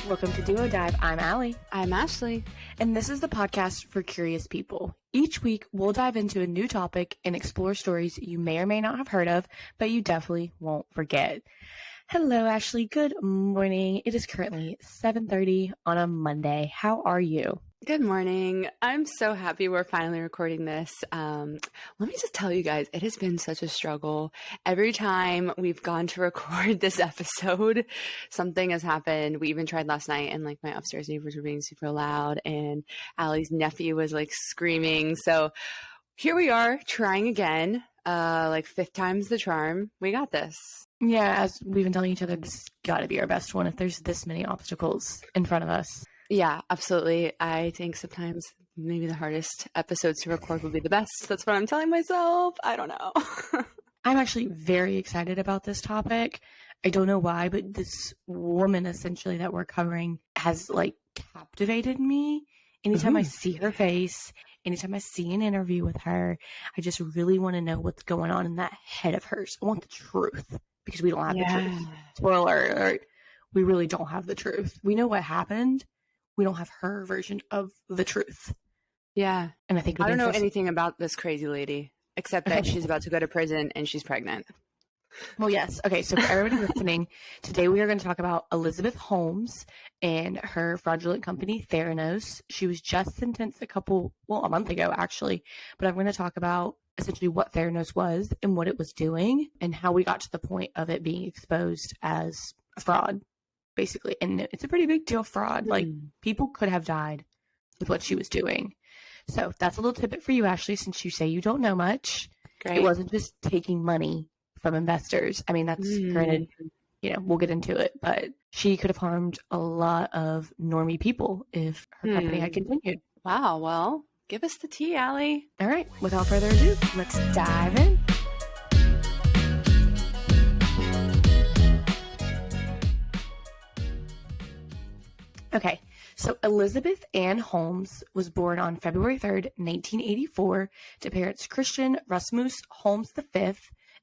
Welcome to Duo Dive. I'm Allie. I'm Ashley. And this is the podcast for curious people. Each week, we'll dive into a new topic and explore stories you may or may not have heard of, but you definitely won't forget. Hello, Ashley. Good morning. It is currently 7:30 on a Monday. How are you? Good morning. I'm so happy we're finally recording this. Let me just tell you guys, it has been such a struggle. Every time we've gone to record this episode, something has happened. We even tried last night and like my upstairs neighbors were being super loud and Allie's nephew was like screaming. So here we are trying again, like fifth time's the charm. We got this. Yeah, as we've been telling each other, this has got to be our best one if there's this many obstacles in front of us. Yeah, absolutely. I think sometimes maybe the hardest episodes to record will be the best. That's what I'm telling myself. I don't know. I'm actually very excited about this topic. I don't know why, but this woman essentially that we're covering has like captivated me. Anytime I see her face, anytime I see an interview with her, I just really want to know what's going on in that head of hers. I want the truth because we don't have the truth. Spoiler alert, we really don't have the truth. We know what happened. We don't have her version of the truth. Yeah. And I think I don't know anything about this crazy lady, except that she's about to go to prison and she's pregnant. Well, yes. Okay. So for everybody listening, today we are going to talk about Elizabeth Holmes and her fraudulent company, Theranos. She was just sentenced a month ago, actually. But I'm going to talk about essentially what Theranos was and what it was doing and how we got to the point of it being exposed as a fraud. Basically, and it's a pretty big deal fraud. Like people could have died with what she was doing. So that's a little tidbit for you, Ashley, since you say you don't know much. Great. It wasn't just taking money from investors. I mean, that's granted, we'll get into it, but she could have harmed a lot of normie people if her company had continued. Wow. Well, give us the tea, Allie. All right. Without further ado, let's dive in. Okay, so Elizabeth Ann Holmes was born on February 3rd, 1984, to parents Christian Rasmus Holmes V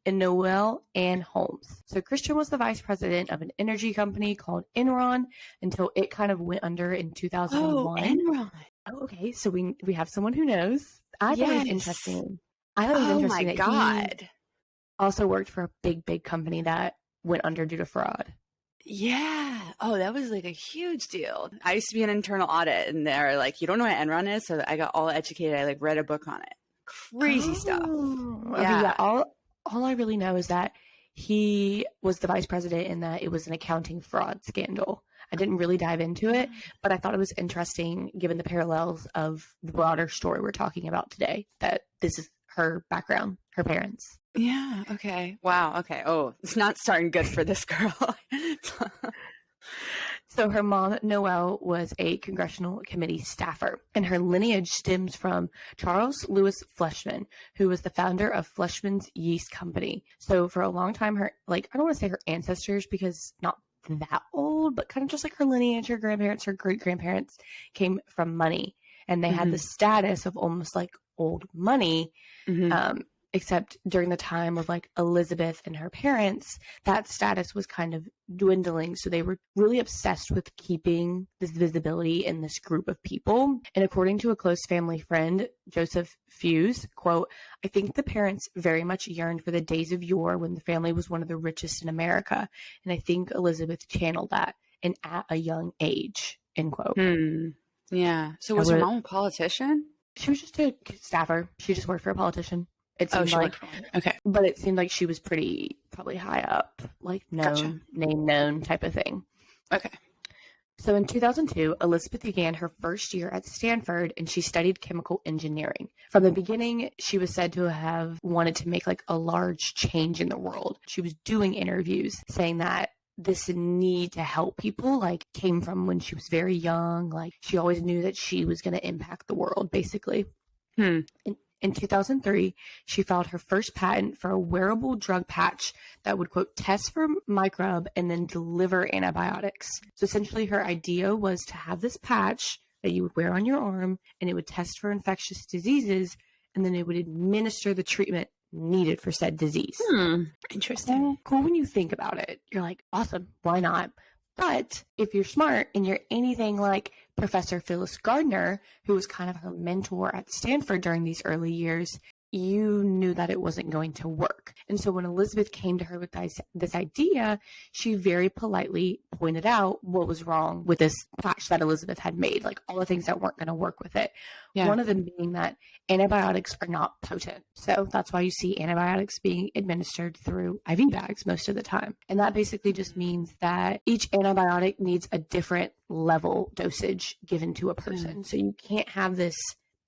and Noelle Ann Holmes. So Christian was the vice president of an energy company called Enron until it kind of went under in 2001. Oh, Enron. Oh, okay, so we have someone who knows. I thought it was interesting. I thought it was interesting that God. he also worked for a big company that went under due to fraud. Yeah. Oh, that was like a huge deal. I used to be an internal audit and they're like, you don't know what Enron is? So I got all educated. I like read a book on it. Crazy stuff. Okay, yeah. All I really know is that he was the vice president and that it was an accounting fraud scandal. I didn't really dive into it, but I thought it was interesting given the parallels of the broader story we're talking about today, that this is her background, her parents. Yeah. Okay. Wow. Okay. Oh, it's not starting good for this girl. So her mom, Noelle, was a congressional committee staffer, and her lineage stems from Charles Louis Fleischmann, who was the founder of Fleischmann's Yeast Company. So for a long time, I don't want to say her ancestors because not that old, but kind of just like her lineage, her grandparents, her great-grandparents came from money, and they had the status of almost like old money. Except during the time of like Elizabeth and her parents, that status was kind of dwindling. So they were really obsessed with keeping this visibility in this group of people. And according to a close family friend, Joseph Fuse, quote, "I think the parents very much yearned for the days of yore when the family was one of the richest in America. And I think Elizabeth channeled that and at a young age," end quote. Yeah. So was her mom a politician? She was just a staffer. She just worked for a politician. It seemed okay. But it seemed like she was probably high up, like name known type of thing. Okay. So in 2002, Elizabeth began her first year at Stanford and she studied chemical engineering. From the beginning, she was said to have wanted to make like a large change in the world. She was doing interviews saying that this need to help people like came from when she was very young. Like she always knew that she was going to impact the world, basically. In 2003, she filed her first patent for a wearable drug patch that would, quote, test for microbe and then deliver antibiotics. So essentially her idea was to have this patch that you would wear on your arm and it would test for infectious diseases and then it would administer the treatment needed for said disease. Interesting. Cool when you think about it. You're like, awesome. Why not? But if you're smart and you're anything like Professor Phyllis Gardner, who was kind of her mentor at Stanford during these early years, you knew that it wasn't going to work. And so when Elizabeth came to her with this idea, she very politely pointed out what was wrong with this patch that Elizabeth had made, like all the things that weren't going to work with it. Yeah. One of them being that antibiotics are not potent. So that's why you see antibiotics being administered through IV bags most of the time. And that basically just means that each antibiotic needs a different level dosage given to a person. So you can't have this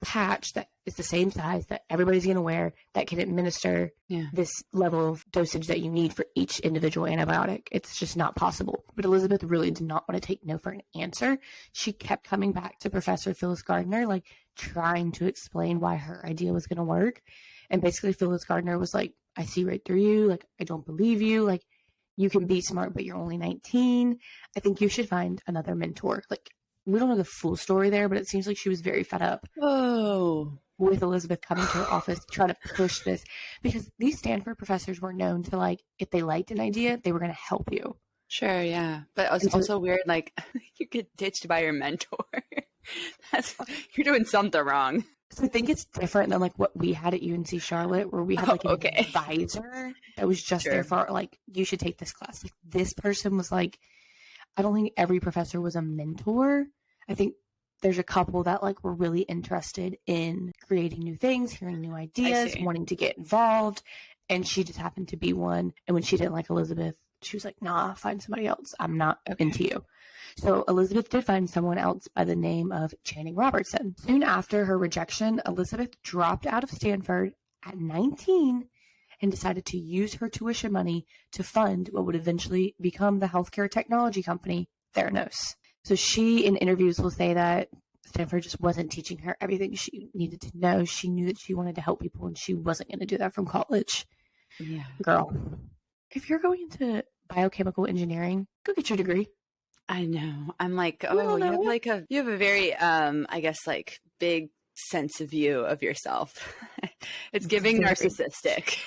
patch that is the same size that everybody's going to wear that can administer this level of dosage that you need for each individual antibiotic. It's just not possible. But Elizabeth really did not want to take no for an answer. She kept coming back to Professor Phyllis Gardner, like trying to explain why her idea was going to work. And basically Phyllis Gardner was like, I see right through you. Like, I don't believe you. Like, you can be smart, but you're only 19. I think you should find another mentor. Like, we don't know the full story there, but it seems like she was very fed up with Elizabeth coming to her office to try to push this, because these Stanford professors were known to, like, if they liked an idea, they were going to help you. Sure, yeah. But it's also weird, like, you get ditched by your mentor. You're doing something wrong. So I think it's different than, like, what we had at UNC Charlotte, where we had, like, an advisor that was just there for, like, you should take this class. Like, this person was, like, I don't think every professor was a mentor. I think there's a couple that, like, were really interested in creating new things, hearing new ideas, wanting to get involved. And she just happened to be one. And when she didn't like Elizabeth, she was like, nah, find somebody else. I'm not into you. So Elizabeth did find someone else by the name of Channing Robertson. Soon after her rejection, Elizabeth dropped out of Stanford at 19 and decided to use her tuition money to fund what would eventually become the healthcare technology company, Theranos. So she, in interviews, will say that Stanford just wasn't teaching her everything she needed to know. She knew that she wanted to help people, and she wasn't going to do that from college. Yeah. Girl, if you're going into biochemical engineering, go get your degree. I know. I'm like, you have a very, I guess, like, big sense of view of yourself. It's giving narcissistic.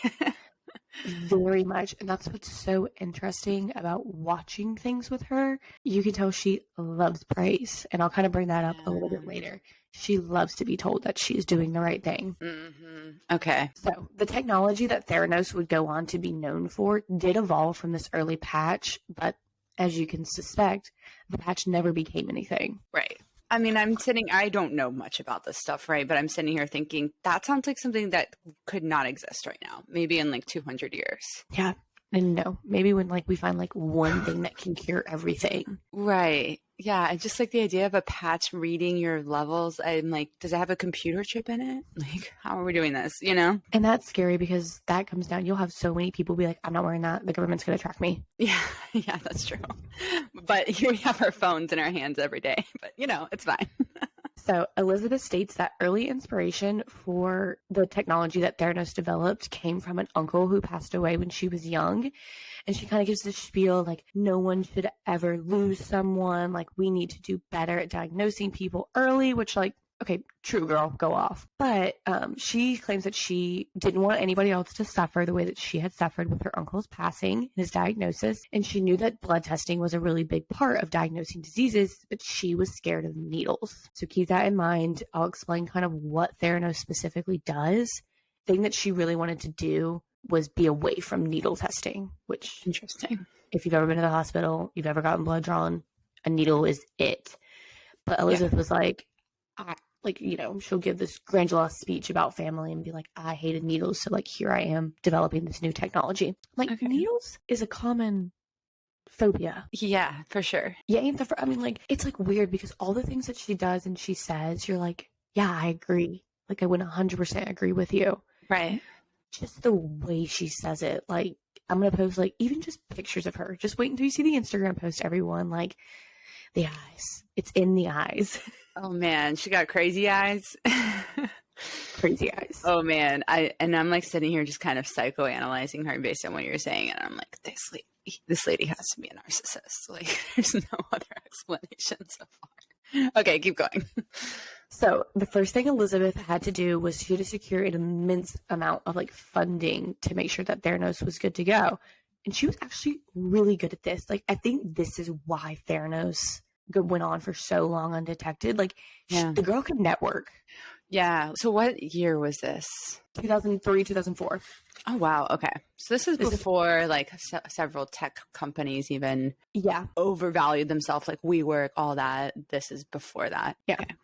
Very much. And that's what's so interesting about watching things with her. You can tell she loves praise. And I'll kind of bring that up a little bit later. She loves to be told that she's doing the right thing. Mm-hmm. Okay. So the technology that Theranos would go on to be known for did evolve from this early patch. But as you can suspect, the patch never became anything. Right. I mean, I don't know much about this stuff, right? But I'm sitting here thinking, that sounds like something that could not exist right now. Maybe in like 200 years. Yeah. And no, maybe when, like, we find, like, one thing that can cure everything. Right. Yeah. I just like the idea of a patch reading your levels. I'm like, does it have a computer chip in it? Like, how are we doing this? You know? And that's scary, because that comes down, you'll have so many people be like, I'm not wearing that. The government's going to track me. Yeah. Yeah, that's true. But here we have our phones in our hands every day. But, you know, it's fine. So Elizabeth states that early inspiration for the technology that Theranos developed came from an uncle who passed away when she was young. And she kind of gives this spiel like, no one should ever lose someone. Like, we need to do better at diagnosing people early, which, like, okay, true, girl, go off. But she claims that she didn't want anybody else to suffer the way that she had suffered with her uncle's passing, his diagnosis. And she knew that blood testing was a really big part of diagnosing diseases, but she was scared of needles. So keep that in mind. I'll explain kind of what Theranos specifically does. The thing that she really wanted to do was be away from needle testing, which, interesting. If you've ever been to the hospital, you've ever gotten blood drawn, a needle is it. But Elizabeth was like, she'll give this grandiose speech about family and be like, I hated needles. So, like, here I am developing this new technology. Like, needles is a common phobia. Yeah, for sure. Yeah. It's like weird because all the things that she does and she says, you're like, yeah, I agree. Like, I would 100% agree with you. Right. Just the way she says it. Like, I'm going to post, like, even just pictures of her. Just wait until you see the Instagram post, everyone. Like, the eyes. It's in the eyes. Oh man, she got crazy eyes. Crazy eyes. Oh man, I'm like sitting here just kind of psychoanalyzing her based on what you're saying, and I'm like, this lady has to be a narcissist. Like, there's no other explanation so far. Okay, keep going. So the first thing Elizabeth had to do was she had to secure an immense amount of, like, funding to make sure that Theranos was good to go. And she was actually really good at this. Like, I think this is why Theranos went on for so long undetected. Like, the girl could network. Yeah. So what year was this? 2003, 2004. Oh, wow. Okay. So this is before like several tech companies even overvalued themselves, like WeWork, all that. This is before that. Yeah. Okay.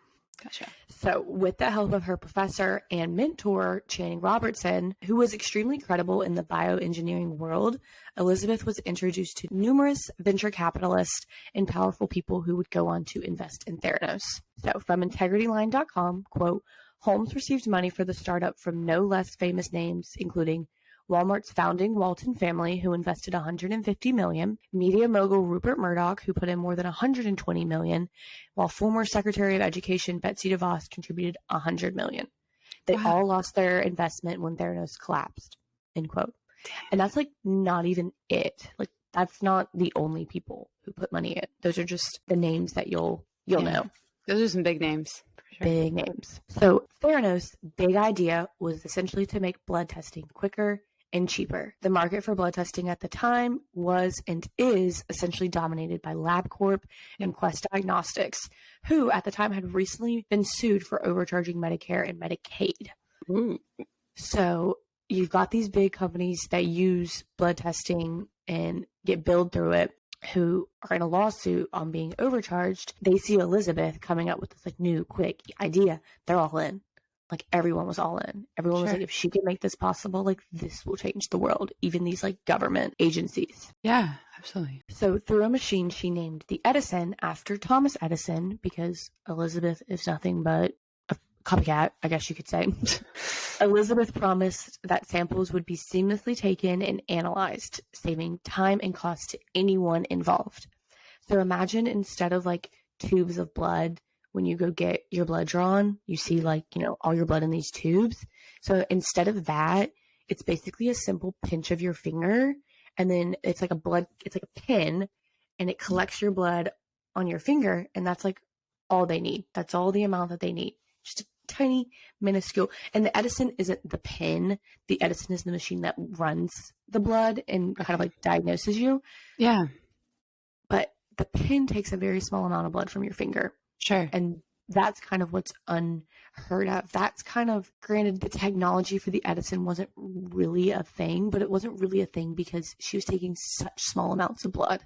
Gotcha. So with the help of her professor and mentor, Channing Robertson, who was extremely credible in the bioengineering world, Elizabeth was introduced to numerous venture capitalists and powerful people who would go on to invest in Theranos. So from integrityline.com, quote, Holmes received money for the startup from no less famous names, including Walmart's founding Walton family, who invested $150 million, media mogul Rupert Murdoch, who put in more than $120 million, while former Secretary of Education Betsy DeVos contributed $100 million. They all lost their investment when Theranos collapsed, end quote. And that's like not even it. Like that's not the only people who put money in. Those are just the names that you'll know. Those are some big names. Sure. Big names. So Theranos' big idea was essentially to make blood testing quicker and cheaper. The market for blood testing at the time was and is essentially dominated by LabCorp and Quest Diagnostics, who at the time had recently been sued for overcharging Medicare and Medicaid. Ooh. So you've got these big companies that use blood testing and get billed through it, who are in a lawsuit on being overcharged. They see Elizabeth coming up with this like new quick idea. They're all in. Like everyone was all in. Everyone was like, if she can make this possible, like this will change the world. Even these like government agencies. Yeah, absolutely. So through a machine she named the Edison after Thomas Edison, because Elizabeth is nothing but a copycat, I guess you could say. Elizabeth promised that samples would be seamlessly taken and analyzed, saving time and cost to anyone involved. So imagine instead of like tubes of blood, when you go get your blood drawn, you see like, all your blood in these tubes. So instead of that, it's basically a simple pinch of your finger. And then it's like a pin, and it collects your blood on your finger. And that's like all they need. That's all the amount that they need. Just a tiny, minuscule. And the Edison isn't the pin. The Edison is the machine that runs the blood and kind of like diagnoses you. Yeah. But the pin takes a very small amount of blood from your finger. Sure. And that's kind of what's unheard of. That's kind of, granted, the technology for the Edison wasn't really a thing, but it wasn't really a thing because she was taking such small amounts of blood.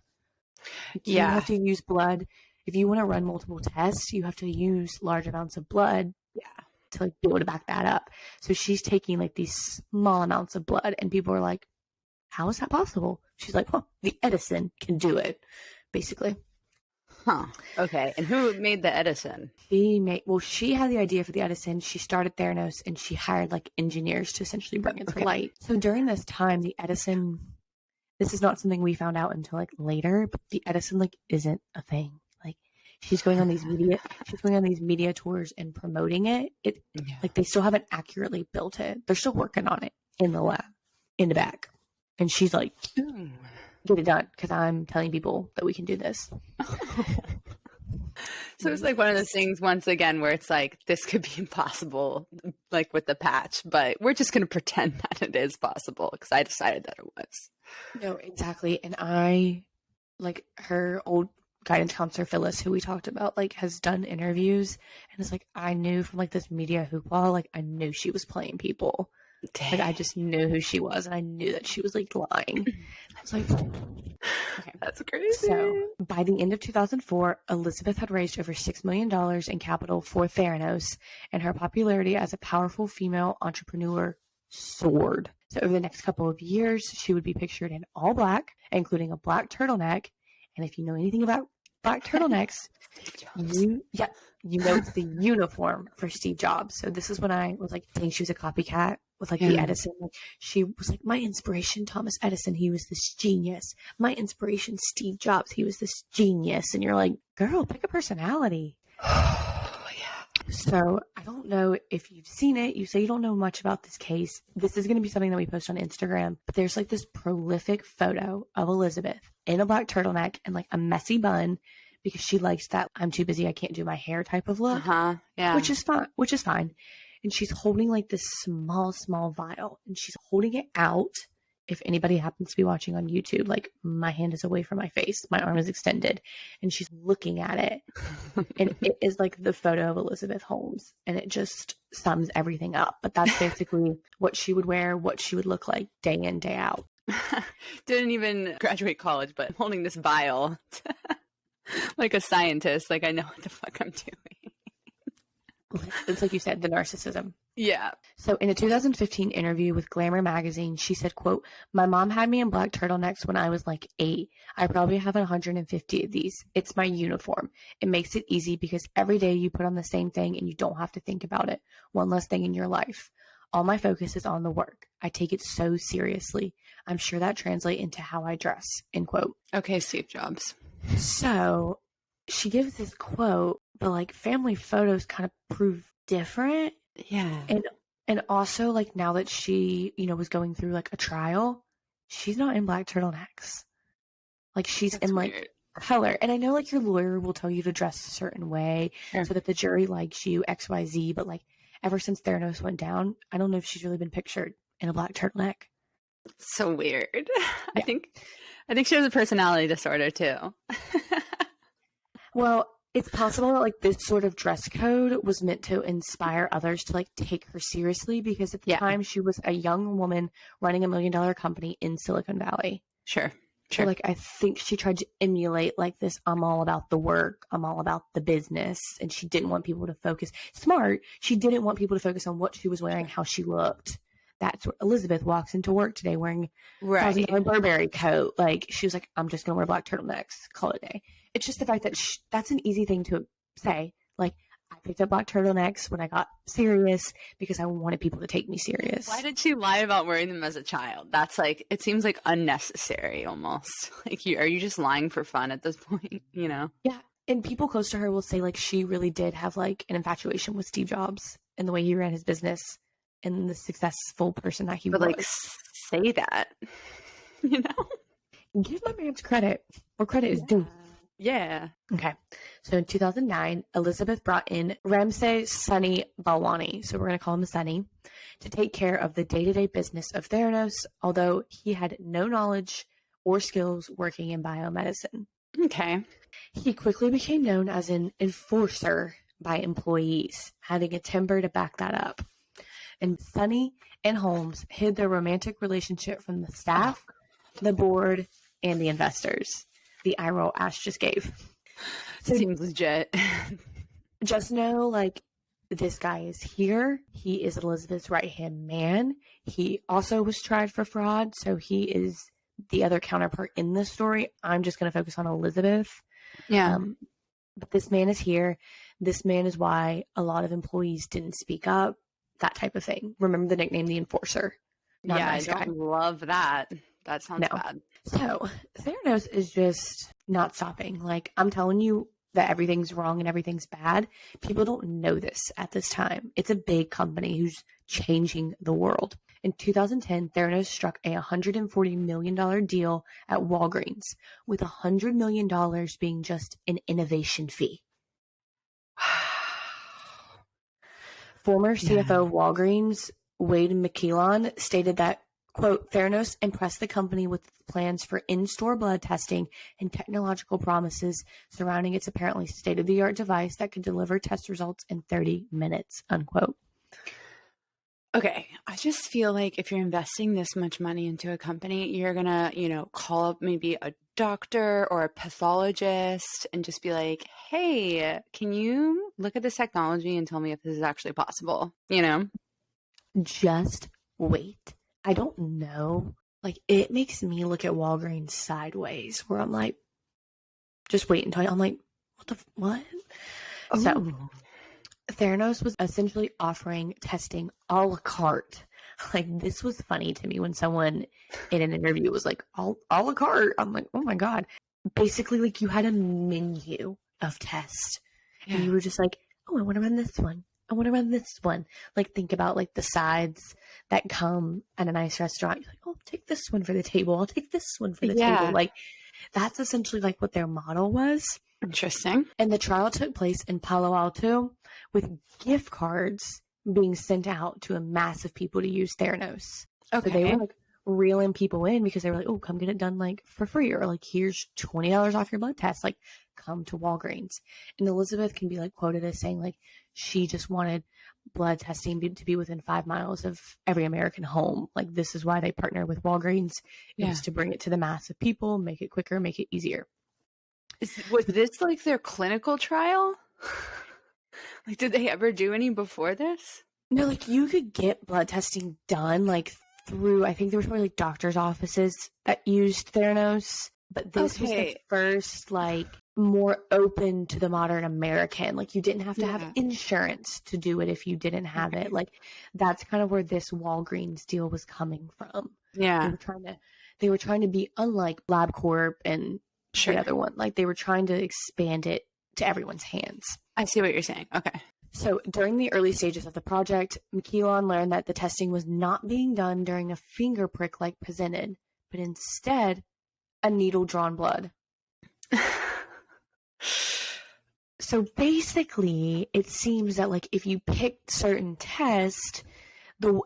You have to use blood. If you want to run multiple tests, you have to use large amounts of blood to like be able to back that up. So she's taking like these small amounts of blood, and people are like, how is that possible? She's like, the Edison can do it, basically. Huh. Okay. And who made the Edison? She had the idea for the Edison. She started Theranos, and she hired like engineers to essentially bring it to light. So during this time, the Edison, this is not something we found out until like later, but the Edison like isn't a thing. Like she's going on these media tours and promoting it. Like they still haven't accurately built it. They're still working on it in the lab, in the back. And she's like, get it done, because I'm telling people that we can do this. So it's like one of those things, once again, where it's like, this could be impossible, like with the patch, but we're just going to pretend that it is possible because I decided that it was. No, exactly. And I, like, her old guidance counselor, Phyllis, who we talked about, like, has done interviews, and it's like, I knew from, like, this media hoopla, like, I knew she was playing people. Dang. Like, I just knew who she was, and I knew that she was, like, lying. I was like, okay, that's crazy. So, by the end of 2004, Elizabeth had raised over $6 million in capital for Theranos, and her popularity as a powerful female entrepreneur soared. So, over the next couple of years, she would be pictured in all black, including a black turtleneck. And if you know anything about black turtlenecks, you know it's the uniform for Steve Jobs. So this is when I was like saying she was a copycat with like the Edison. Like, she was like, my inspiration, Thomas Edison, he was this genius. My inspiration, Steve Jobs, he was this genius. And you're like, girl, pick a personality. So I don't know if you've seen it. You say you don't know much about this case. This is going to be something that we post on Instagram. But there's like this prolific photo of Elizabeth in a black turtleneck and like a messy bun, because she likes that I'm too busy, I can't do my hair type of look. Yeah. Which is fine. And she's holding like this small vial, and she's holding it out if anybody happens to be watching on YouTube, like my hand is away from my face, my arm is extended, and she's looking at it. And it is like the photo of Elizabeth Holmes, and it just sums everything up. But that's basically what she would wear, what she would look like day in, day out. Didn't even graduate college, but I'm holding this vial like a scientist. Like I know what the fuck I'm doing. It's like you said, the narcissism. Yeah. So in a 2015 interview with Glamour magazine, she said, quote, "My mom had me in black turtlenecks when I was like 8. I probably have 150 of these. It's my uniform. It makes it easy because every day you put on the same thing and you don't have to think about it. One less thing in your life. All my focus is on the work. I take it so seriously. I'm sure that translates into how I dress," end quote. Okay, Steve Jobs. So she gives this quote, but like family photos kind of prove different. Yeah. And also like now that she, was going through like a trial, she's not in black turtlenecks. Like she's That's in like weird. color. And I know like your lawyer will tell you to dress a certain way so that the jury likes you, XYZ, but like ever since Theranos went down, I don't know if she's really been pictured in a black turtleneck. So weird. Yeah. I think she has a personality disorder too. Well, it's possible that like this sort of dress code was meant to inspire others to like take her seriously, because at the time she was a young woman running $1 million company in Silicon Valley. Sure. So like I think she tried to emulate like this, I'm all about the work, I'm all about the business, and she didn't want people to focus. Smart. She didn't want people to focus on what she was wearing, how she looked. That's where Elizabeth walks into work today wearing $1,000 Burberry coat. Like she was like, I'm just gonna wear black turtlenecks, call it a day. It's just the fact that that's an easy thing to say. Like, I picked up black turtlenecks when I got serious because I wanted people to take me serious. Why did she lie about wearing them as a child? That's like, it seems like unnecessary almost. Like, are you just lying for fun at this point, Yeah. And people close to her will say like she really did have like an infatuation with Steve Jobs and the way he ran his business and the successful person that he was. Like, say that, Give my man credit where credit is due. Yeah. Okay. So in 2009, Elizabeth brought in Ramsay Sunny Balwani, so we're going to call him Sunny, to take care of the day-to-day business of Theranos, although he had no knowledge or skills working in biomedicine. Okay. He quickly became known as an enforcer by employees, having a temper to back that up. And Sunny and Holmes hid their romantic relationship from the staff, the board, and the investors. The eye roll Ash just gave. So, seems legit. Just know, like, this guy is here. He is Elizabeth's right-hand man. He also was tried for fraud, so he is the other counterpart in this story. I'm just going to focus on Elizabeth. Yeah. But this man is here. This man is why a lot of employees didn't speak up, that type of thing. Remember the nickname, the enforcer. Not nice I don't love that. That sounds bad. So Theranos is just not stopping. Like, I'm telling you that everything's wrong and everything's bad. People don't know this at this time. It's a big company who's changing the world. In 2010, Theranos struck a $140 million deal at Walgreens, with $100 million being just an innovation fee. Former CFO of Walgreens, Wade McKeown, stated that, quote, Theranos impressed the company with plans for in-store blood testing and technological promises surrounding its apparently state-of-the-art device that could deliver test results in 30 minutes, unquote. Okay, I just feel like if you're investing this much money into a company, you're going to, call up maybe a doctor or a pathologist and just be like, hey, can you look at this technology and tell me if this is actually possible? Just wait. I don't know. Like, it makes me look at Walgreens sideways, where I'm like, just wait until I'm like, what? Ooh. So Theranos was essentially offering testing a la carte. Like, this was funny to me when someone in an interview was like, a la carte. I'm like, oh my God. Basically, like, you had a menu of tests. Yeah. And you were just like, oh, I want to run this one. I want to run this one. Like, think about like the sides that come at a nice restaurant. You're like, oh, I'll take this one for the table. I'll take this one for the table. Like, that's essentially like what their model was. Interesting. And the trial took place in Palo Alto, with gift cards being sent out to a mass of people to use Theranos. Okay. So they were like reeling people in because they were like, oh, come get it done like for free, or like, here's $20 off your blood test, like come to Walgreens. And Elizabeth can be like quoted as saying like she just wanted blood testing to be within 5 miles of every American home. Like, this is why they partner with Walgreens. It was to bring it to the mass of people, make it quicker, make it easier. Was this like their clinical trial? Like, did they ever do any before this? No, like you could get blood testing done like through, I think there was probably like doctor's offices that used Theranos, but this was the first like more open to the modern American. Like, you didn't have to have insurance to do it if you didn't have it. Like, that's kind of where this Walgreens deal was coming from. Yeah. They were trying to be unlike LabCorp and the other one. Like, they were trying to expand it to everyone's hands. I see what you're saying. Okay. So during the early stages of the project, McKeown learned that the testing was not being done during a finger prick like presented, but instead a needle drawn blood. So basically, it seems that like if you picked certain tests,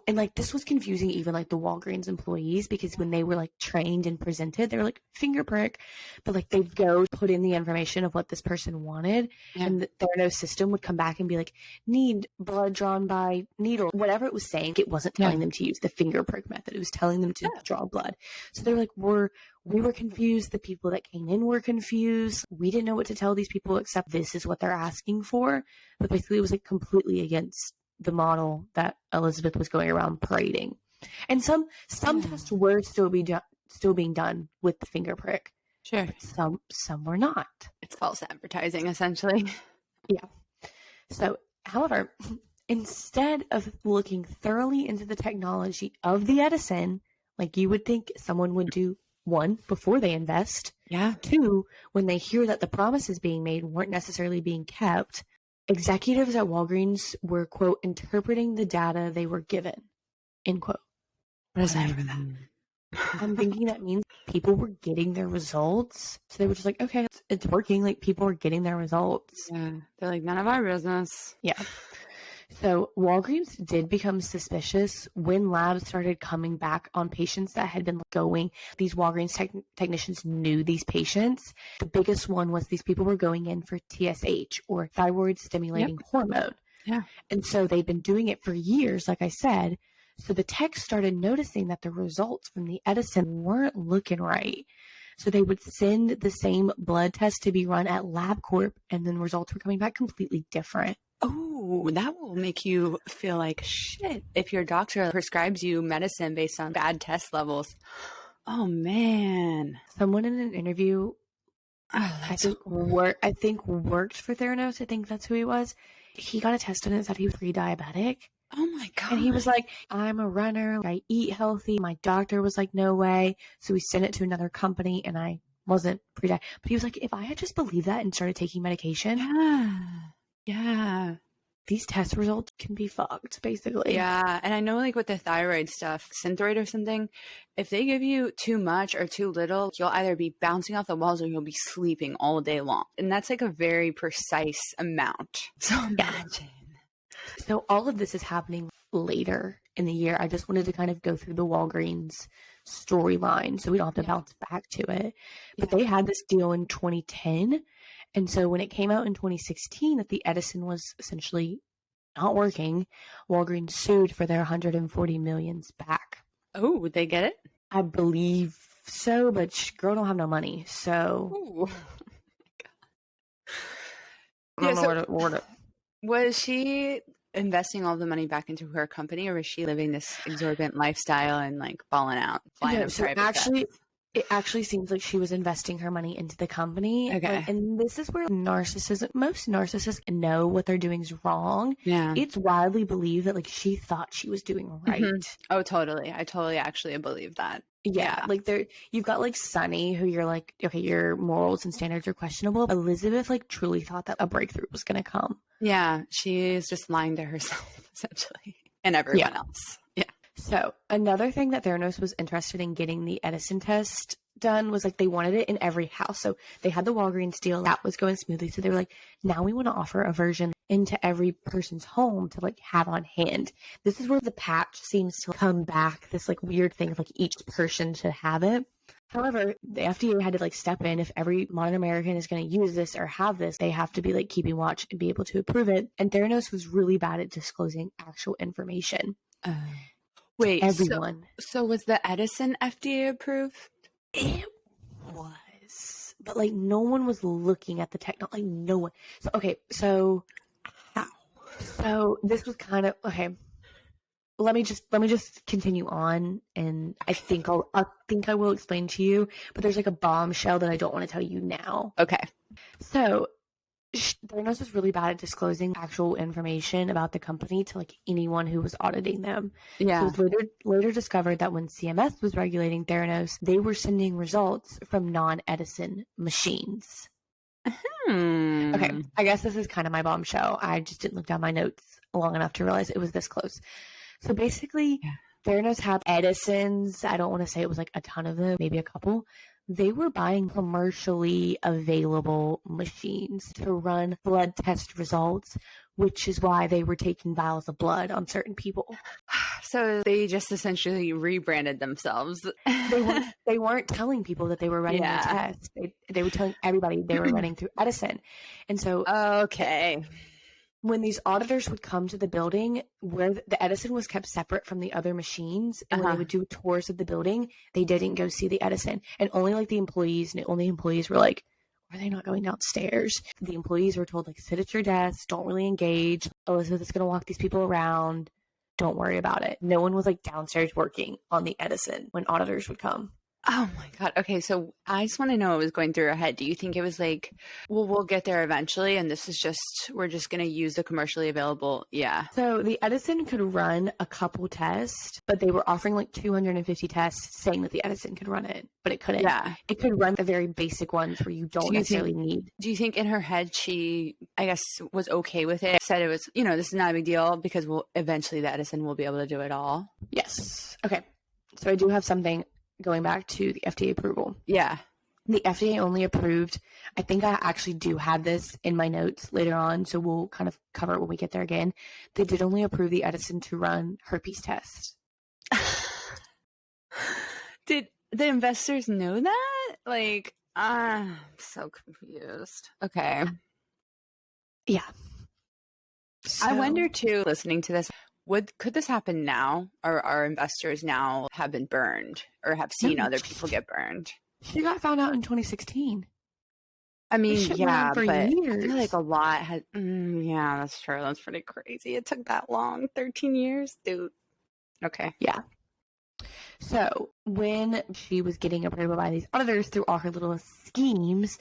and like this was confusing even like the Walgreens employees, because when they were like trained and presented, they were like finger prick, but like they'd go put in the information of what this person wanted, and the Theranos system would come back and be like, need blood drawn by needle, whatever it was saying. It wasn't telling them to use the finger prick method. It was telling them to draw blood. So they're like, we were confused. The people that came in were confused. We didn't know what to tell these people except this is what they're asking for. But basically, it was like completely against the model that Elizabeth was going around parading. And some tests were still being done with the finger prick. Sure. But some were not. It's false advertising, essentially. Yeah. So, however, instead of looking thoroughly into the technology of the Edison, like you would think someone would do, one, before they invest. Yeah. Two, when they hear that the promises being made weren't necessarily being kept, executives at Walgreens were, quote, interpreting the data they were given, end quote. What does that mean? I'm thinking that means people were getting their results. So they were just like, okay, it's working. Like, people are getting their results. Yeah. They're like, none of our business. Yeah. So Walgreens did become suspicious when labs started coming back on patients that had been going. These Walgreens technicians knew these patients. The biggest one was these people were going in for TSH, or thyroid stimulating hormone. Yeah. And so they'd been doing it for years, like I said. So the techs started noticing that the results from the Edison weren't looking right. So they would send the same blood test to be run at LabCorp, and then results were coming back completely different. Oh, that will make you feel like shit if your doctor prescribes you medicine based on bad test levels. Oh, man. Someone in an interview, I think worked for Theranos. I think that's who he was. He got a test and it said he was pre-diabetic. Oh, my God. And he was like, I'm a runner. I eat healthy. My doctor was like, no way. So we sent it to another company, and I wasn't pre-diabetic. But he was like, if I had just believed that and started taking medication. Yeah. These test results can be fucked, basically. Yeah. And I know, like, with the thyroid stuff, Synthroid or something, if they give you too much or too little, you'll either be bouncing off the walls or you'll be sleeping all day long. And that's like a very precise amount. So imagine. So all of this is happening later in the year. I just wanted to kind of go through the Walgreens storyline so we don't have to bounce back to it. But they had this deal in 2010. And so when it came out in 2016 that the Edison was essentially not working, Walgreens sued for their $140 million back. Oh, would they get it? I believe so, but girl don't have no money. So Ooh. I don't know where to. Was she investing all the money back into her company, or was she living this exorbitant lifestyle and like balling out, flying a private jet? It actually seems like she was investing her money into the company. Okay. And this is where most narcissists know what they're doing is wrong. Yeah. It's widely believed that like she thought she was doing right. Mm-hmm. Oh, totally. I totally actually believe that. Yeah. Like you've got like Sunny, who you're like, okay, your morals and standards are questionable. Elizabeth like truly thought that a breakthrough was going to come. Yeah. She's just lying to herself, essentially, and everyone else. Yeah. So another thing that Theranos was interested in getting the Edison test done was like they wanted it in every house. So they had the Walgreens deal that was going smoothly. So they were like, now we want to offer a version into every person's home to like have on hand. This is where the patch seems to come back, this like weird thing of like each person should have it. However, the FDA had to like step in. If every modern American is going to use this or have this, they have to be like keeping watch and be able to approve it. And Theranos was really bad at disclosing actual information. Wait, everyone. So was the Edison FDA approved? It was, but like no one was looking at the technology. Like no one. So okay, so this was kind of okay. Let me just continue on, and I think I will explain to you. But there's like a bombshell that I don't want to tell you now. Okay. So Theranos was really bad at disclosing actual information about the company to like anyone who was auditing them. Yeah. So it was later discovered that when CMS was regulating Theranos, they were sending results from non-Edison machines. Okay, I guess this is kind of my bombshell. I just didn't look down my notes long enough to realize it was this close. So basically, Theranos had Edisons. I don't want to say it was like a ton of them, maybe a couple. They were buying commercially available machines to run blood test results, which is why they were taking vials of blood on certain people. So they just essentially rebranded themselves. They weren't telling people that they were running the test. They were telling everybody they were running through Edison. And so when these auditors would come to the building where the Edison was kept separate from the other machines, and when they would do tours of the building, they didn't go see the Edison. And only like the employees were like, why are they not going downstairs? The employees were told like, sit at your desk, don't really engage. Elizabeth is going to walk these people around. Don't worry about it. No one was like downstairs working on the Edison when auditors would come. Oh my God. Okay. So I just want to know what was going through her head. Do you think it was like, well, we'll get there eventually, and this is just, we're just going to use the commercially available? Yeah. So the Edison could run a couple tests, but they were offering like 250 tests saying that the Edison could run it, but it couldn't. Yeah. It could run the very basic ones where you don't necessarily need. Do you think in her head she, I guess, was okay with it? Said it was, this is not a big deal because eventually the Edison will be able to do it all? Yes. Okay. So I do have something going back to the FDA approval. Yeah. The FDA only approved, I think I actually do have this in my notes later on, so we'll kind of cover it when we get there again. They did only approve the Edison to run herpes tests. Did the investors know that? Like, I'm so confused. Okay. Yeah. So, I wonder too, listening to this, could this happen now? Or our investors now have been burned or have seen other people get burned? She got found out in 2016. I mean, yeah, but years. I feel like a lot had. Yeah, that's true. That's pretty crazy. It took that long. 13 years, dude. Okay. Yeah. So when she was getting approved by these auditors through all her little schemes,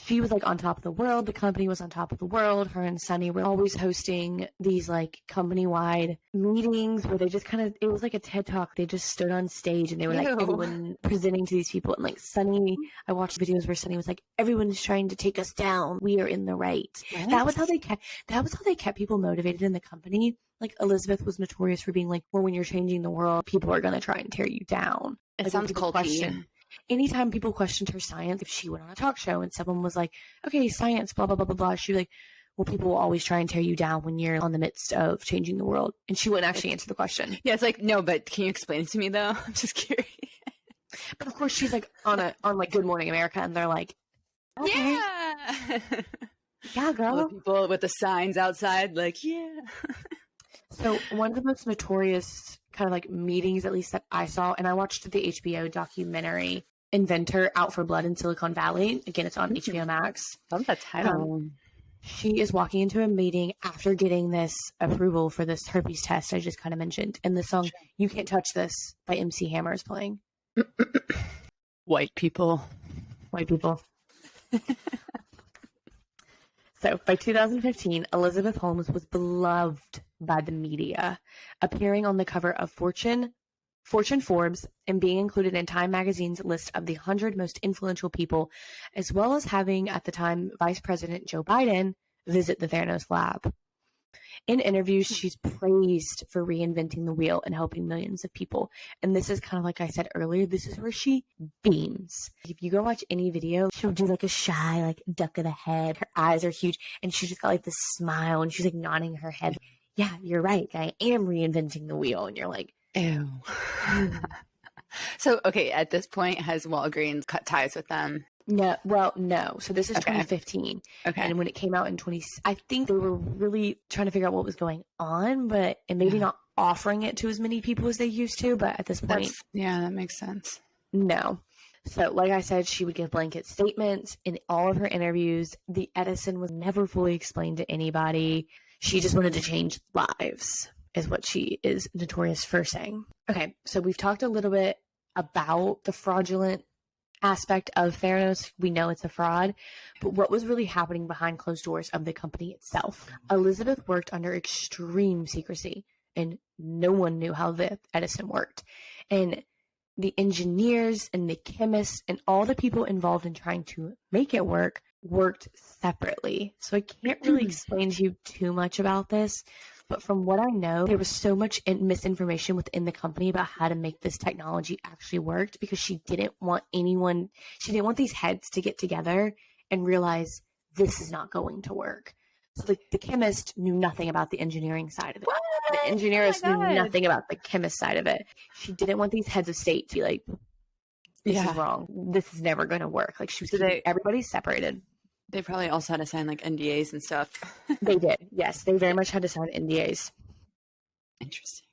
she was like on top of the world. The company was on top of the world. Her and Sunny were always hosting these like company-wide meetings where they just kind of, it was like a TED Talk. They just stood on stage and they were like everyone presenting to these people. And like Sunny, I watched videos where Sunny was like, everyone's trying to take us down. We are in the right. What? That was how they kept people motivated in the company. Like Elizabeth was notorious for being like, well, when you're changing the world, people are going to try and tear you down. It like, sounds culty. Anytime people questioned her science, if she went on a talk show and someone was like, okay, science, blah, blah, blah, blah, blah, she'd be like, well, people will always try and tear you down when you're on the midst of changing the world. And she wouldn't actually answer the question. Yeah, it's like, no, but can you explain it to me though? I'm just curious. But of course she's like on like Good Morning America, and they're like, okay. Yeah. Yeah, girl. All the people with the signs outside, like, yeah. So one of the most notorious kind of like meetings, at least that I saw, and I watched the HBO documentary Inventor Out for Blood in Silicon Valley. Again, it's on HBO Max. Love that title. She is walking into a meeting after getting this approval for this herpes test I just kind of mentioned. And the song You Can't Touch This by MC Hammer is playing. White people. White people. So by 2015, Elizabeth Holmes was beloved by the media, appearing on the cover of Fortune, Forbes, and being included in Time magazine's list of the 100 most influential people, as well as having, at the time, Vice President Joe Biden visit the Theranos lab. In interviews, she's praised for reinventing the wheel and helping millions of people. And this is kind of like I said earlier, this is where she beams. If you go watch any video, she'll do like a shy, like duck of the head. Her eyes are huge and she just got like this smile and she's like nodding her head. Yeah, you're right. I am reinventing the wheel. And you're like, ew. So, okay, at this point, has Walgreens cut ties with them? No, well, no. So this is 2015. Okay. And when it came out in I think they were really trying to figure out what was going on, and maybe not offering it to as many people as they used to. But at this point, that makes sense. No. So like I said, she would give blanket statements in all of her interviews. The Edison was never fully explained to anybody. She just wanted to change lives, is what she is notorious for saying. Okay, so we've talked a little bit about the fraudulent aspect of Theranos. We know it's a fraud, but what was really happening behind closed doors of the company itself? Elizabeth worked under extreme secrecy, and no one knew how the Edison worked. And the engineers and the chemists and all the people involved in trying to make it worked separately. So I can't really explain to you too much about this, but from what I know, there was so much misinformation within the company about how to make this technology actually work, because she didn't want these heads to get together and realize this is not going to work. So the chemist knew nothing about the engineering side of it. What? The engineers knew nothing about the chemist side of it. She didn't want these heads of state to be like, this is wrong. This is never going to work. Like, she was keeping everybody separated. They probably also had to sign like NDAs and stuff. They did. Yes, they very much had to sign NDAs. Interesting.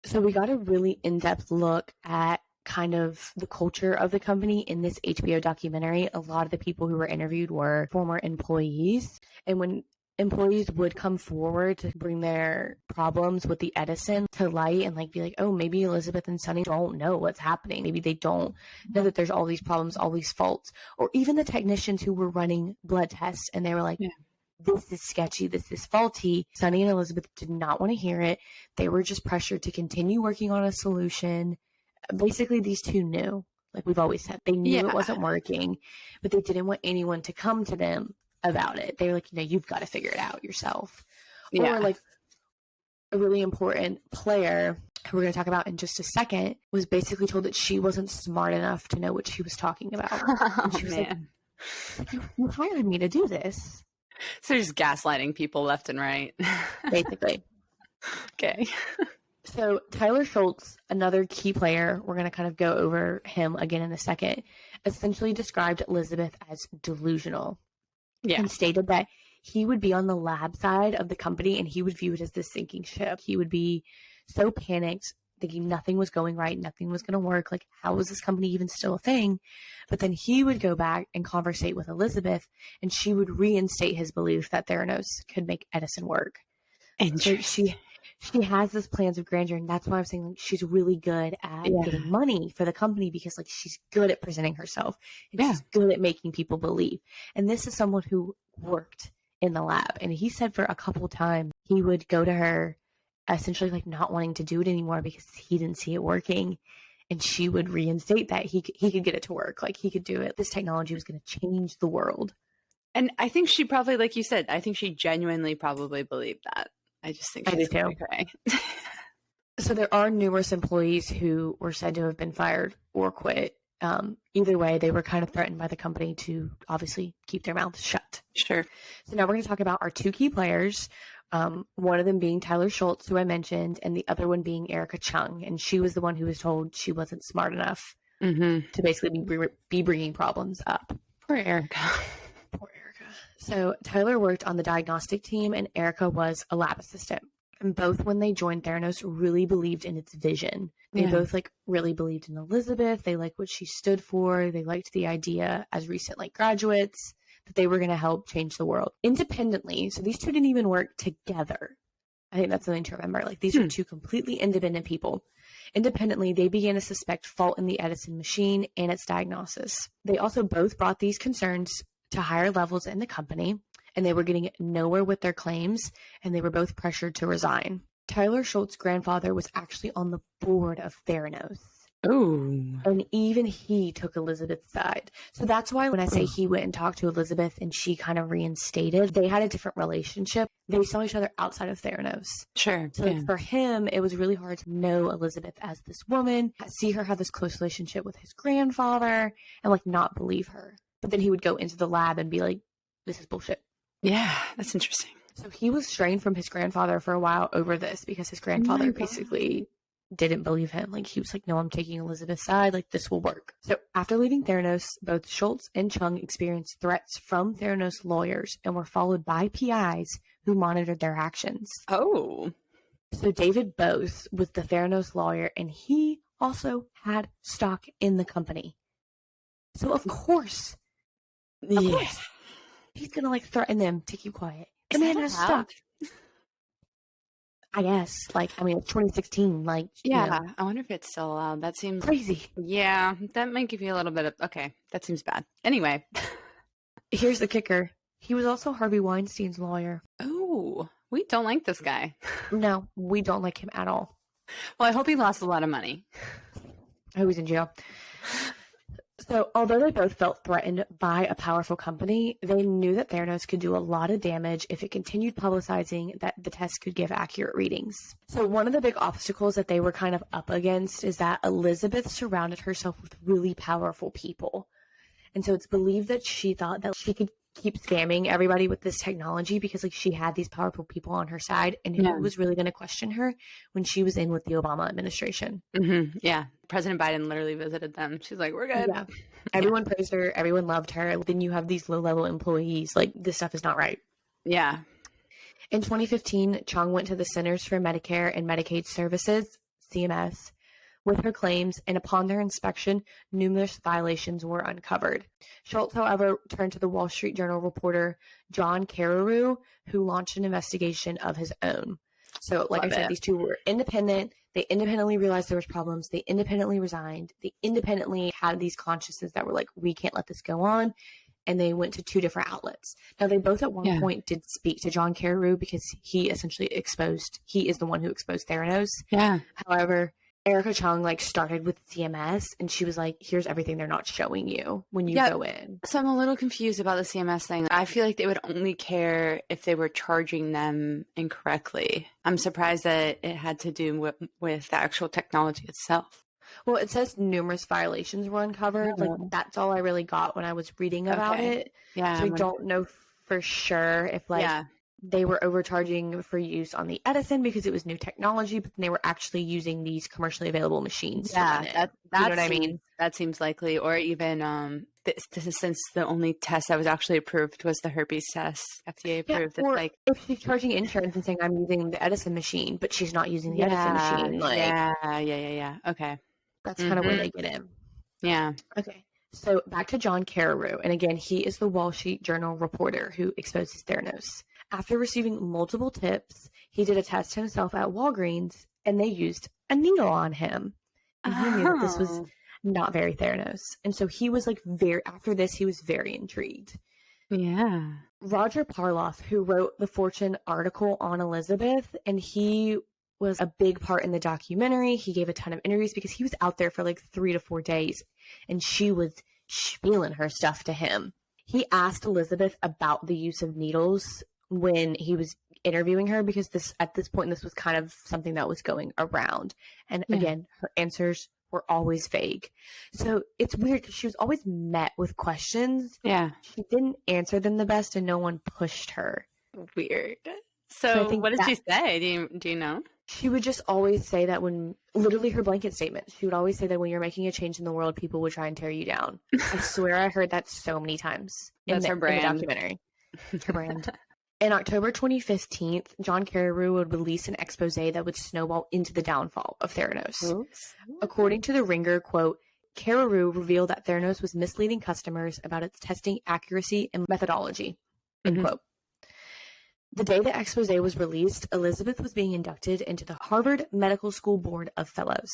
So we got a really in-depth look at kind of the culture of the company in this HBO documentary. A lot of the people who were interviewed were former employees. And when employees would come forward to bring their problems with the Edison to light and like be like, oh, maybe Elizabeth and Sonny don't know what's happening. Maybe they don't know that there's all these problems, all these faults. Or even the technicians who were running blood tests and they were like, this is sketchy, this is faulty. Sonny and Elizabeth did not want to hear it. They were just pressured to continue working on a solution. Basically, these two knew, like we've always said, they knew it wasn't working, but they didn't want anyone to come to them about it. They were like, you've got to figure it out yourself. Or like a really important player who we're going to talk about in just a second was basically told that she wasn't smart enough to know what she was talking about. And she was like, you hired me to do this. So you're just gaslighting people left and right. Basically. Okay. So Tyler Schultz, another key player, we're going to kind of go over him again in a second, essentially described Elizabeth as delusional. And stated that he would be on the lab side of the company and he would view it as the sinking ship. He would be so panicked, thinking nothing was going right, nothing was going to work. Like, how was this company even still a thing? But then he would go back and conversate with Elizabeth, and she would reinstate his belief that Theranos could make Edison work. And so she has this plans of grandeur, and that's why I'm saying, like, she's really good at getting money for the company, because like she's good at presenting herself and she's good at making people believe. And this is someone who worked in the lab, and he said for a couple times he would go to her essentially like not wanting to do it anymore because he didn't see it working, and she would reinstate that he could get it to work, like he could do it. This technology was going to change the world. And I think she probably, like you said, I think she genuinely probably believed that. I just think she's too. Okay. So there are numerous employees who were said to have been fired or quit. Either way, they were kind of threatened by the company to obviously keep their mouths shut. Sure. So now we're going to talk about our two key players. One of them being Tyler Schultz, who I mentioned, and the other one being Erica Chung. And she was the one who was told she wasn't smart enough to basically be bringing problems up. Poor Erica. Poor Erica. So Tyler worked on the diagnostic team and Erica was a lab assistant. And both, when they joined Theranos, really believed in its vision. They both like really believed in Elizabeth. They liked what she stood for. They liked the idea as recent like graduates that they were going to help change the world independently. So these two didn't even work together. I think that's something to remember. Like, these are two completely independent people. Independently, they began to suspect fault in the Edison machine and its diagnosis. They also both brought these concerns to higher levels in the company, and they were getting nowhere with their claims, and they were both pressured to resign. Tyler Schultz's grandfather was actually on the board of Theranos. Oh. And even he took Elizabeth's side. So that's why when I say he went and talked to Elizabeth and she kind of reinstated, they had a different relationship. They saw each other outside of Theranos. Sure. So like, for him, it was really hard to know Elizabeth as this woman, see her have this close relationship with his grandfather, and like not believe her. But then he would go into the lab and be like, this is bullshit. Yeah, that's interesting. So he was strained from his grandfather for a while over this because his grandfather basically didn't believe him. Like, he was like, no, I'm taking Elizabeth's side. Like, this will work. So after leaving Theranos, both Schultz and Chung experienced threats from Theranos lawyers and were followed by PIs who monitored their actions. Oh. So David Bose was the Theranos lawyer, and he also had stock in the company. So of course, he's going to like threaten them to keep quiet. The man has stock. I guess, like, I mean, it's 2016, like, Yeah, you know, I wonder if it's still allowed. That seems crazy. Yeah, that might give you a little bit of, okay, that seems bad. Anyway. Here's the kicker. He was also Harvey Weinstein's lawyer. Oh, we don't like this guy. No, we don't like him at all. Well, I hope he lost a lot of money. I hope he's in jail. So, although they both felt threatened by a powerful company, they knew that Theranos could do a lot of damage if it continued publicizing that the test could give accurate readings. So, one of the big obstacles that they were kind of up against is that Elizabeth surrounded herself with really powerful people. And so it's believed that she thought that she could keep scamming everybody with this technology because like she had these powerful people on her side, and who was really going to question her when she was in with the Obama administration. Mm-hmm. Yeah. President Biden literally visited them. She's like, we're good. Yeah. Everyone praised her. Everyone loved her. Then you have these low-level employees. Like, this stuff is not right. Yeah. In 2015, Chung went to the Centers for Medicare and Medicaid Services, CMS, with her claims, and upon their inspection, numerous violations were uncovered. Schultz, however, turned to the Wall Street Journal reporter John Carreyrou, who launched an investigation of his own. So, like I said, these two were independent. They independently realized there was problems. They independently resigned. They independently had these consciences that were like, we can't let this go on. And they went to two different outlets. Now, they both at one point did speak to John Carreyrou because he essentially he is the one who exposed Theranos. Yeah. However, Erica Chung like started with CMS, and she was like, here's everything they're not showing you when you go in. So I'm a little confused about the CMS thing. I feel like they would only care if they were charging them incorrectly. I'm surprised that it had to do with the actual technology itself. Well, it says numerous violations were uncovered. Like, that's all I really got when I was reading about it. Yeah. So I don't know for sure if they were overcharging for use on the Edison because it was new technology, but they were actually using these commercially available machines. Yeah, you know what I mean? That seems likely. Or even since the only test that was actually approved was the herpes test, FDA approved. Or if she's charging insurance and saying I'm using the Edison machine, but she's not using the Edison machine. Like, yeah. Okay. That's kind of where they get in. Yeah. Okay. So back to John Carreyrou. And again, he is the Wall Street Journal reporter who exposes Theranos. After receiving multiple tips, he did a test himself at Walgreens, and they used a needle on him. And he knew that this was not very Theranos. And so he was like after this, he was very intrigued. Yeah. Roger Parloff, who wrote the Fortune article on Elizabeth, and he was a big part in the documentary. He gave a ton of interviews because he was out there for like 3 to 4 days, and she was spieling her stuff to him. He asked Elizabeth about the use of needles when he was interviewing her, because at this point this was kind of something that was going around, and again, her answers were always vague. So it's weird because she was always met with questions. She didn't answer them the best, and no one pushed her. Weird. So what did she say? Do you know? She would just always say that literally her blanket statement, she would always say that when you're making a change in the world, people would try and tear you down. I swear I heard that so many times. That's her brand. In the documentary. Her brand. In October 2015, John Carreyrou would release an expose that would snowball into the downfall of Theranos. Oops. According to the Ringer, quote, Carreyrou revealed that Theranos was misleading customers about its testing accuracy and methodology, end quote. The day the expose was released, Elizabeth was being inducted into the Harvard Medical School Board of Fellows.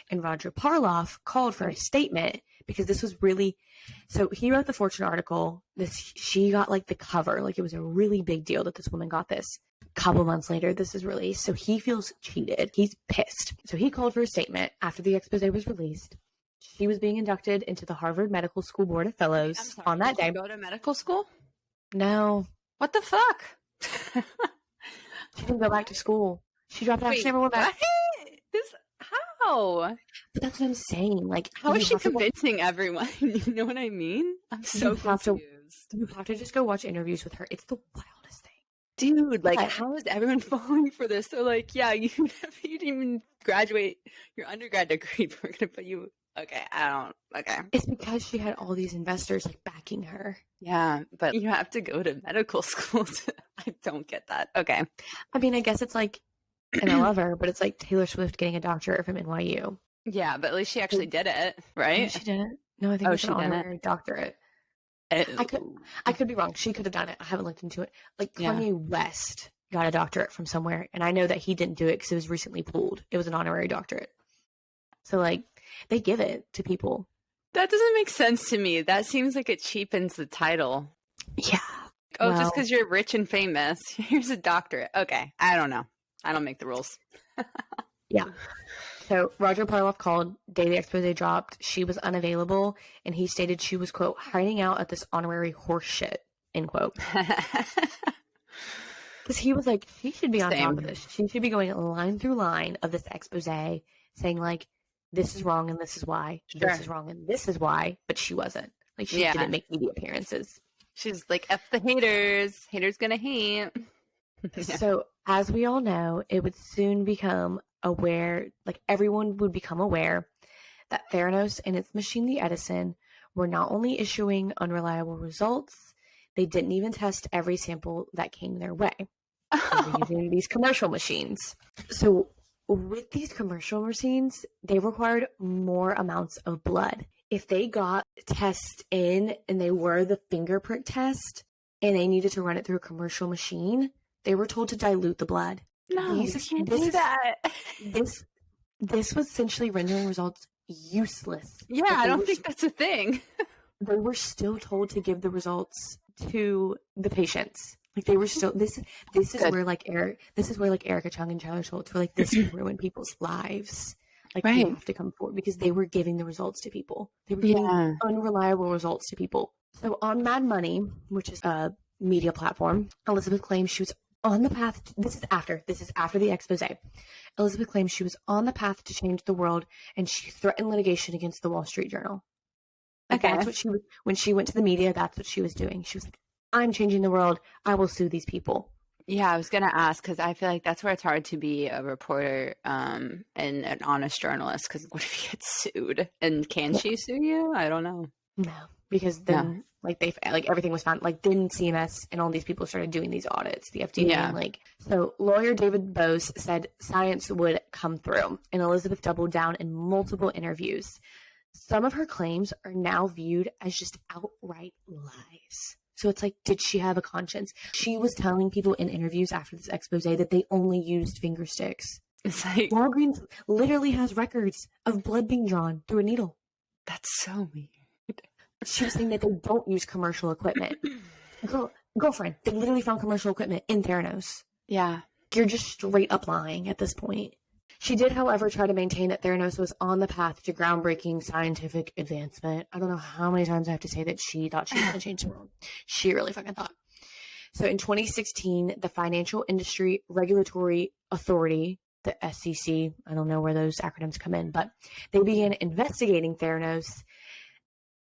And Roger Parloff called for a statement because this was really... So he wrote the Fortune article. She got like the cover. Like, it was a really big deal that this woman got this. couple months later, this is released. So he feels cheated. He's pissed. So he called for a statement after the expose was released. She was being inducted into the Harvard Medical School Board of Fellows on that day. Did she go to medical school? No. What the fuck? She didn't go back to school. She dropped out. She never went back. How? But that's what I'm saying. Like, how is she convincing everyone? You know what I mean? I'm so confused. You have to just go watch interviews with her. It's the wildest thing. Dude, like, how is everyone falling for this? They're like, yeah, you didn't even graduate your undergrad degree, but we're going to put you... Okay, okay. It's because she had all these investors, like, backing her. Yeah, but you have to go to medical school I don't get that. Okay. I mean, I guess it's like, and I love her, but it's like Taylor Swift getting a doctorate from NYU. Yeah, but at least she actually did it, right? No, she didn't. No, I think it's an honorary doctorate. I could be wrong. She could have done it. I haven't looked into it. Like, Kanye West got a doctorate from somewhere, and I know that he didn't do it because it was recently pulled. It was an honorary doctorate. So, like, they give it to people. That doesn't make sense to me. That seems like it cheapens the title. Yeah. Oh, well, just because you're rich and famous, here's a doctorate. Okay. I don't know. I don't make the rules. Yeah. So Roger Parloff called, day the expose dropped. She was unavailable, and he stated she was, quote, hiding out at this honorary horse shit, end quote. Because he was like, she should be on top of this. She should be going line through line of this expose, saying, like, this is wrong and this is why. Sure. This is wrong and this is why. But she wasn't. Like, she didn't make media appearances. She's like, F the haters. Haters gonna hate. So, as we all know, it would soon become aware, like, everyone would become aware that Theranos and its machine, the Edison, were not only issuing unreliable results, they didn't even test every sample that came their way. They were using these commercial machines. So, with these commercial machines, they required more amounts of blood. If they got tests in and they were the fingerprint test and they needed to run it through a commercial machine, they were told to dilute the blood. No, you can't do that. This was essentially rendering results useless. Yeah, I don't think that's a thing. They were still told to give the results to the patients. Like, they were still this is where Erica Chung and Tyler Schultz were like, this can ruin people's lives. Like, they have to come forward because they were giving the results to people. They were giving unreliable results to people. So on Mad Money, which is a media platform, Elizabeth claims she was on the path. This is after the expose. Elizabeth claims she was on the path to change the world, and she threatened litigation against the Wall Street Journal. Like, that's what she was, when she went to the media, that's what she was doing. She was like, I'm changing the world. I will sue these people. Yeah, I was going to ask, because I feel like that's where it's hard to be a reporter and an honest journalist, because what if you get sued? And can she sue you? I don't know. No, because then everything was found. Like, then CMS and all these people started doing these audits, the FDA. Yeah. So lawyer David Bose said science would come through, and Elizabeth doubled down in multiple interviews. Some of her claims are now viewed as just outright lies. So it's like, did she have a conscience? She was telling people in interviews after this expose that they only used finger sticks. It's like, Walgreens literally has records of blood being drawn through a needle. That's so weird. She was saying that they don't use commercial equipment. Girlfriend, they literally found commercial equipment in Theranos. Yeah. You're just straight up lying at this point. She did, however, try to maintain that Theranos was on the path to groundbreaking scientific advancement. I don't know how many times I have to say that she thought she was going to change the world. She really fucking thought. So in 2016, the Financial Industry Regulatory Authority, the SEC, I don't know where those acronyms come in, but they began investigating Theranos,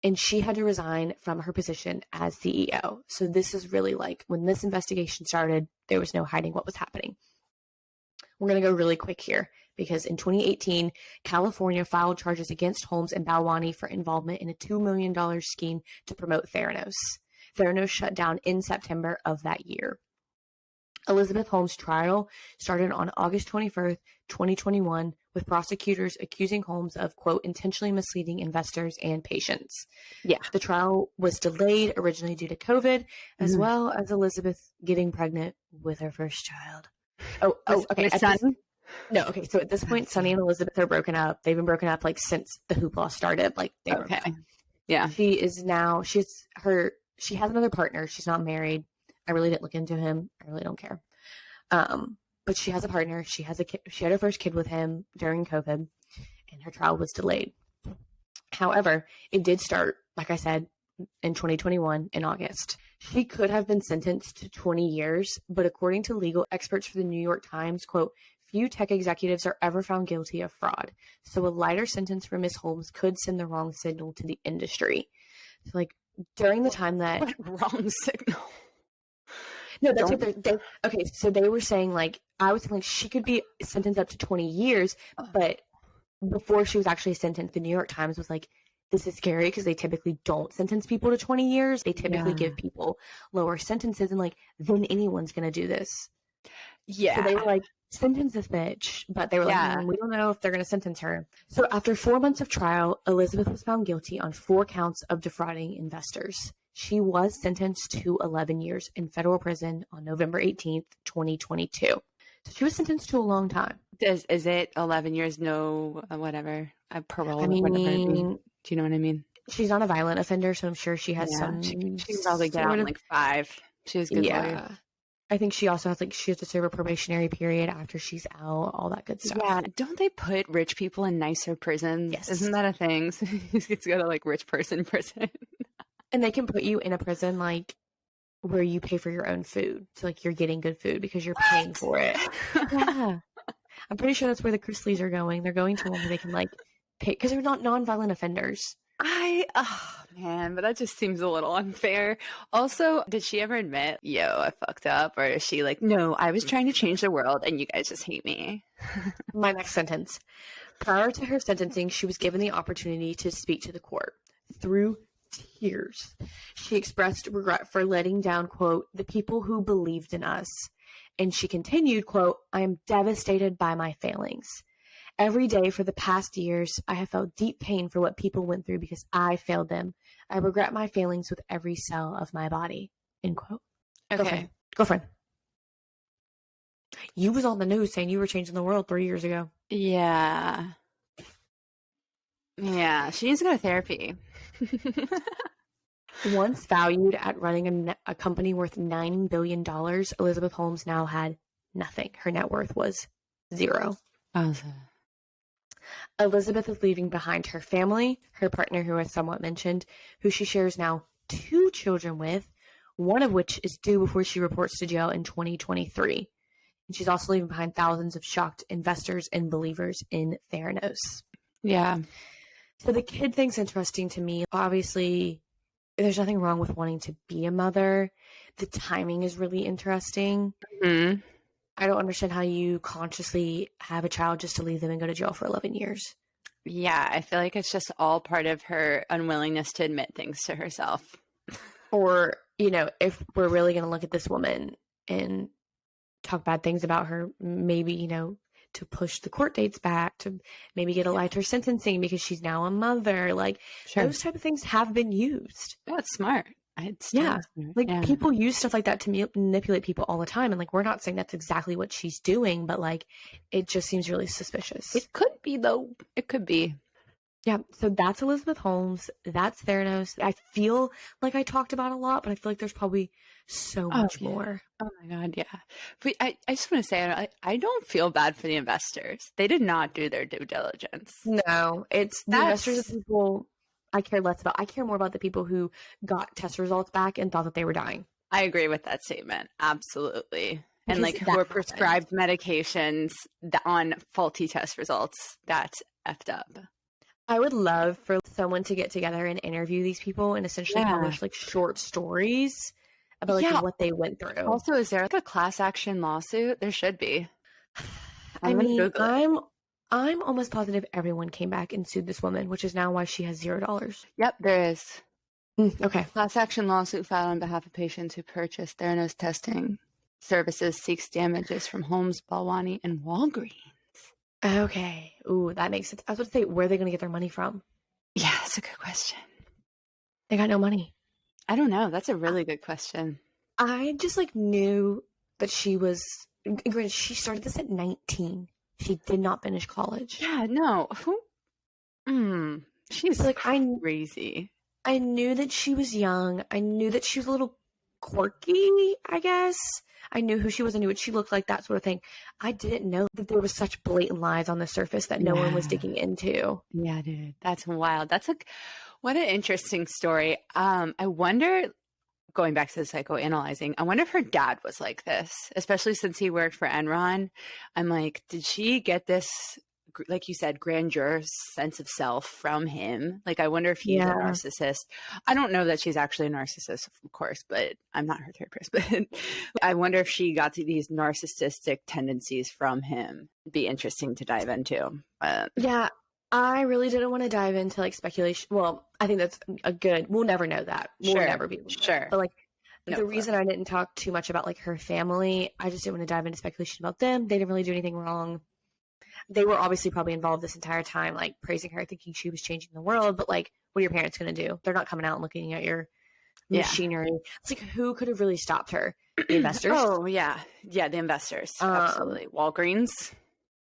and she had to resign from her position as CEO. So this is really like, when this investigation started, there was no hiding what was happening. We're going to go really quick here, because in 2018, California filed charges against Holmes and Balwani for involvement in a $2 million scheme to promote Theranos. Theranos shut down in September of that year. Elizabeth Holmes' trial started on August 21st, 2021, with prosecutors accusing Holmes of, quote, intentionally misleading investors and patients. Yeah. The trial was delayed originally due to COVID, as well as Elizabeth getting pregnant with her first child. Okay. So at this point, Sonny and Elizabeth are broken up. They've been broken up like since the hoopla started. Like, they were yeah. She has another partner. She's not married. I really didn't look into him. I really don't care. But she has a partner. She has a kid. She had her first kid with him during COVID, and her trial was delayed. However, it did start, like I said, in 2021 in August. She could have been sentenced to 20 years, but according to legal experts for the New York Times, quote, few tech executives are ever found guilty of fraud. So a lighter sentence for Ms. Holmes could send the wrong signal to the industry. So, like, during the time that... What wrong signal? No, that's what they okay, so they were saying, like, I was thinking she could be sentenced up to 20 years, but before she was actually sentenced, the New York Times was like, this is scary because they typically don't sentence people to 20 years. They typically give people lower sentences, and, like, then anyone's going to do this. Yeah. So they were like, sentence this bitch. But they were like, we don't know if they're going to sentence her. So after 4 months of trial, Elizabeth was found guilty on 4 counts of defrauding investors. She was sentenced to 11 years in federal prison on November 18th, 2022. So she was sentenced to a long time. Is it 11 years? No, whatever. Parole. I mean, whatever. Do you know what I mean? She's not a violent offender, so I'm sure she has some. She can probably get out in like 5. She has good lawyer. I think she also has, like, she has to serve a probationary period after she's out, all that good stuff. Yeah. Don't they put rich people in nicer prisons? Yes. Isn't that a thing? So you get to go to, like, rich person prison. And they can put you in a prison, like, where you pay for your own food. So, like, you're getting good food because you're paying for it. Yeah. I'm pretty sure that's where the Chrisleys are going. They're going to one where they can, like, pay, because they're not non-violent offenders. Oh man, but that just seems a little unfair. Also, did she ever admit, yo, I fucked up? Or is she like, no, I was trying to change the world and you guys just hate me? My next sentence. Prior to her sentencing, she was given the opportunity to speak to the court. Through tears, she expressed regret for letting down, quote, the people who believed in us. And she continued, quote, I am devastated by my failings. Every day for the past years, I have felt deep pain for what people went through because I failed them. I regret my failings with every cell of my body. End quote. Okay. Girlfriend. You was on the news saying you were changing the world 3 years ago. Yeah. Yeah, she needs to go to therapy. Once valued at running a company worth $9 billion, Elizabeth Holmes now had nothing. Her net worth was $0. Awesome. Elizabeth is leaving behind her family, her partner, who I somewhat mentioned, who she shares now 2 children with, one of which is due before she reports to jail in 2023. And she's also leaving behind thousands of shocked investors and believers in Theranos. Yeah. So the kid thing's interesting to me. Obviously, there's nothing wrong with wanting to be a mother. The timing is really interesting. Mm-hmm. I don't understand how you consciously have a child just to leave them and go to jail for 11 years. Yeah, I feel like it's just all part of her unwillingness to admit things to herself. Or, you know, if we're really going to look at this woman and talk bad things about her, maybe, you know, to push the court dates back, to maybe get a lighter sentencing because she's now a mother. Like, those type of things have been used. That's smart. People use stuff like that to manipulate people all the time, and, like, we're not saying that's exactly what she's doing, but, like, it just seems really suspicious. It could be, though. It could be. Yeah, so that's Elizabeth Holmes. That's Theranos. I feel like I talked about a lot, but I feel like there's probably so much more. Oh my God, yeah. But I just want to say, I don't feel bad for the investors. They did not do their due diligence. No, it's the investors of people I care less about. I care more about the people who got test results back and thought that they were dying. I agree with that statement. Absolutely. And, like, who were prescribed medications on faulty test results. That's effed up. I would love for someone to get together and interview these people and essentially publish, like, short stories about, like, what they went through. Also, is there, like, a class action lawsuit? There should be. I'm almost positive everyone came back and sued this woman, which is now why she has $0. Yep, there is. Okay. Class action lawsuit filed on behalf of patients who purchased Theranos testing services seeks damages from Holmes, Balwani, and Walgreens. Okay. Ooh, that makes sense. I was about to say, where are they going to get their money from? Yeah, that's a good question. They got no money. I don't know. That's a really good question. I just, like, knew that she was, granted, she started this at 19. She did not finish college. Yeah, no. She's, like, crazy. I knew that she was young. I knew that she was a little quirky, I guess. I knew who she was. I knew what she looked like, that sort of thing. I didn't know that there was such blatant lies on the surface that no one was digging into. Yeah, dude. That's wild. What an interesting story. I wonder, going back to the psychoanalyzing, I wonder if her dad was like this, especially since he worked for Enron. I'm like, did she get this, like you said, grandeur sense of self from him? Like, I wonder if he's a narcissist. I don't know that she's actually a narcissist, of course, but I'm not her therapist. But I wonder if she got to these narcissistic tendencies from him. It'd be interesting to dive into. Yeah, I really didn't want to dive into like speculation. Well, I think that's we'll never know that. We'll never be able to know. But like the reason I didn't talk too much about like her family, I just didn't want to dive into speculation about them. They didn't really do anything wrong. They were obviously probably involved this entire time, like praising her, thinking she was changing the world. But like, what are your parents going to do? They're not coming out and looking at your machinery. It's like, who could have really stopped her? The investors. Oh, yeah. Yeah, the investors. Absolutely. Walgreens.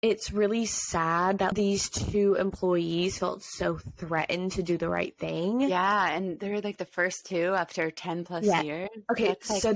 It's really sad that these two employees felt so threatened to do the right thing. Yeah, and they're like the first two after 10 plus years. Okay, like, so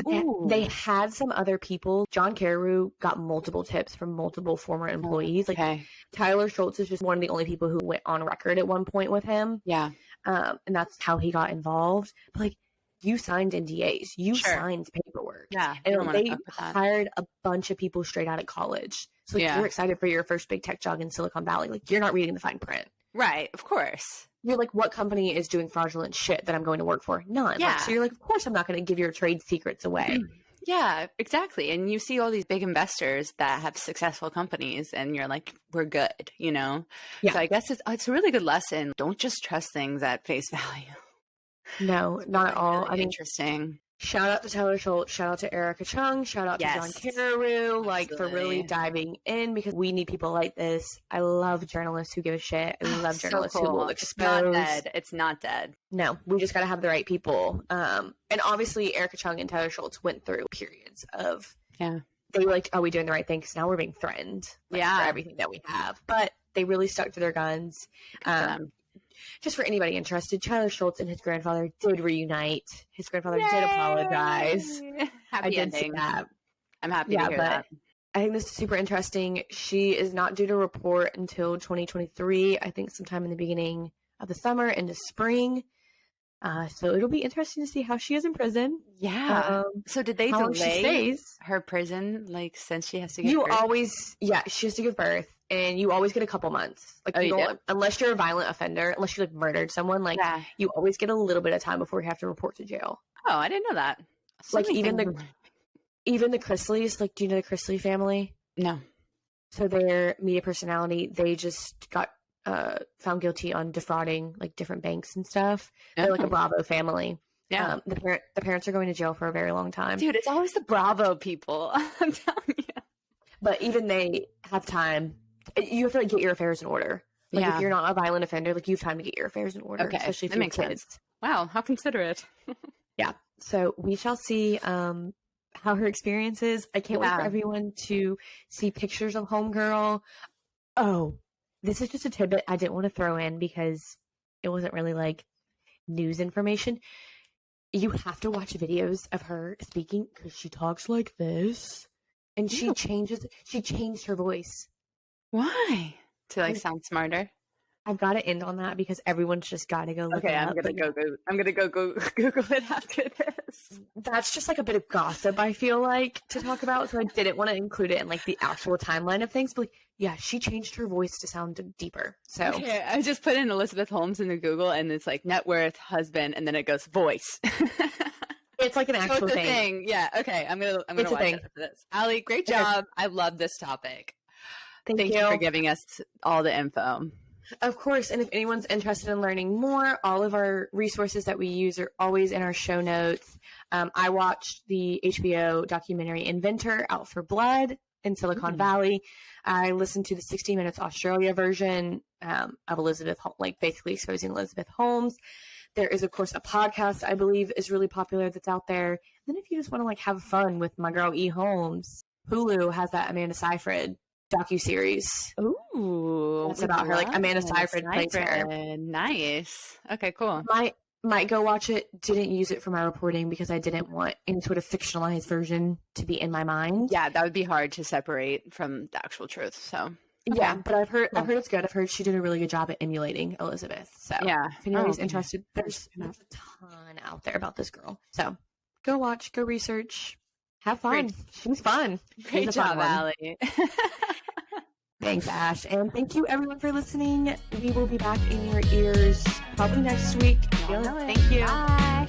they had some other people. John Carew got multiple tips from multiple former employees. Like Tyler Schultz is just one of the only people who went on record at one point with him. Yeah. And that's how he got involved. But like, you signed NDAs. You signed paperwork. Yeah. And they hired a bunch of people straight out of college. So like, you're excited for your first big tech job in Silicon Valley. Like, you're not reading the fine print. Right. Of course. You're like, what company is doing fraudulent shit that I'm going to work for? None. Yeah. Like, so you're like, of course I'm not going to give your trade secrets away. Yeah, exactly. And you see all these big investors that have successful companies and you're like, we're good, you know? Yeah. So I guess it's a really good lesson. Don't just trust things at face value. No, not at all. Really interesting. Shout out to Tyler Schultz. Shout out to Erica Chung. Shout out to John Carew, like for really diving in, because we need people like this. I love journalists who give a shit. I love journalists who will expose. It's not dead. No, we just got to have the right people. And obviously Erica Chung and Tyler Schultz went through periods of, they were like, are we doing the right thing? Because now we're being threatened for everything that we have. But they really stuck to their guns. Just for anybody interested, Tyler Schultz and his grandfather did reunite. His grandfather did apologize. Happy ending. That. I'm happy to hear that. I think this is super interesting. She is not due to report until 2023. I think sometime in the beginning of the summer into spring. So it'll be interesting to see how she is in prison. Yeah. So did they delay her prison, like, since she has to give birth? She has to give birth. And you always get a couple months. Like, unless you're a violent offender, unless you like murdered someone, like you always get a little bit of time before you have to report to jail. Oh, I didn't know that. Like even the Chrisleys, like, do you know the Chrisley family? No. So their media personality, they just got found guilty on defrauding like different banks and stuff. They're like a Bravo family. Yeah. The parents are going to jail for a very long time. Dude, it's always the Bravo people. I'm telling you. But even they have time. You have to like get your affairs in order. Like if you're not a violent offender, like you have time to get your affairs in order. Okay, especially if that makes sense. Wow, how considerate. Yeah. So we shall see how her experience is. I can't wait for everyone to see pictures of Homegirl. Oh, this is just a tidbit I didn't want to throw in because it wasn't really like news information. You have to watch videos of her speaking because she talks like this. And she changed her voice. Why? To like sound smarter? I've got to end on that because everyone's just got to go look it up. I'm gonna go Google it after this. That's just like a bit of gossip, I feel like, to talk about. So I didn't want to include it in like the actual timeline of things. But like, yeah, she changed her voice to sound deeper. So okay, I just put in Elizabeth Holmes into Google and it's like net worth, husband, and then it goes voice. It's like an actual thing. Yeah. Okay. I'm gonna watch it after this. Allie, great job. I love this topic. Thank you for giving us all the info. Of course. And if anyone's interested in learning more, all of our resources that we use are always in our show notes. I watched the HBO documentary Inventor, Out for Blood in Silicon Valley. I listened to the 60 Minutes Australia version of Elizabeth, like basically exposing Elizabeth Holmes. There is, of course, a podcast I believe is really popular that's out there. And then if you just want to like have fun with my girl E. Holmes, Hulu has that Amanda Seyfried docuseries. Ooh, it's about her. Like Amanda Seyfried plays her. Nice. Okay, cool. Might go watch it. Didn't use it for my reporting because I didn't want any sort of fictionalized version to be in my mind. Yeah, that would be hard to separate from the actual truth. So yeah, but I've heard it's good. I've heard she did a really good job at emulating Elizabeth. So yeah, if anybody's interested, there's a ton out there about this girl. So go watch, go research, have fun. She's fun. Great job, Allie. Thanks, Ash. And thank you everyone for listening. We will be back in your ears probably next week. Thank you. Bye.